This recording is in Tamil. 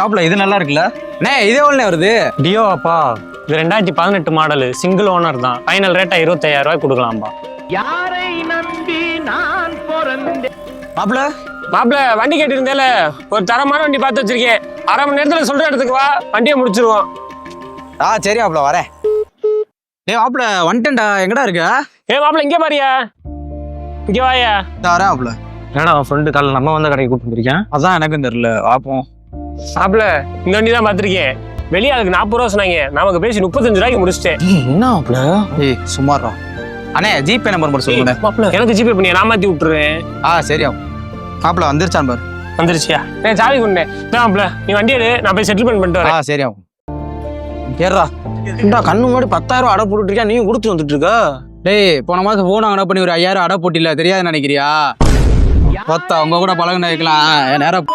ஆப்ல இது நல்லா இருக்குல்ல அண்ணே, இதே எவ்வளோ வருது? டியோவாப்பா, இது 2018 மாடலு, சிங்கிள் ஓனர் தான். ஃபைனல் ரேட்டா 25,000 ரூபாய் கொடுக்கலாம்பா. யாரை நம்பி நான் பிறந்தேன். மாப்பிள்ள வண்டி கேட்டிருந்தேல, ஒரு தரமான வண்டி பார்த்து வச்சிருக்கேன். அரை மணி நேரத்துல சொல்ற இடத்துக்கு வா, வண்டியை முடிச்சிருவோம். சரி ஆப்ல வரேன். ஆப்ல வந்துட்டேன்டா, எங்கடா இருக்க? மாப்பிள்ள இங்கே பாரியா, இங்கே வாயா. வரேன் ஆப்ல. ஏன்னா ஃப்ரெண்டு காலையில் நம்ம வந்த கடைக்கு கூப்பிட்டு வந்திருக்கேன். அதான் எனக்கும் தெரியல, பார்ப்போம். மாப்பிள்ள இந்த வண்டி தான் பார்த்துருக்கேன். வெளியே அதுக்கு 40 ரூபா சொன்னாங்க, நமக்கு பேசி 35 ரூபாய்க்கு முடிச்சிட்டேன். என்ன ஆப்ல? சும்மாறா அண்ணே, ஜிபே நம்பர் மட்டும் சொல்லுங்க. மாப்பிள்ள எனக்கு ஜிபே பண்ணி நான் மாற்றி விட்டுருவேன். சரி ஆப்ல வந்துருச்சான் பாரு. வந்துருச்சியா? சாவி கொண்டேன். மாப்பிள்ள நீ வண்டி எடு, நான் போய் செட்டில்மெண்ட் பண்ணிட்டு வரேன். சரி ஆகும். கேட்றா கண்ணு முன்னாடி 10,000 அடை போட்டுட்டு இருக்கா, நீ கொடுத்து வந்துட்டு இருக்க. போன மாதம் போன் அடை பண்ணி ஒரு 5,000 அடை போட்டில, தெரியாது நினைக்கிறியா? அவங்க கூட பழகுன வைக்கலாம் நேரம்.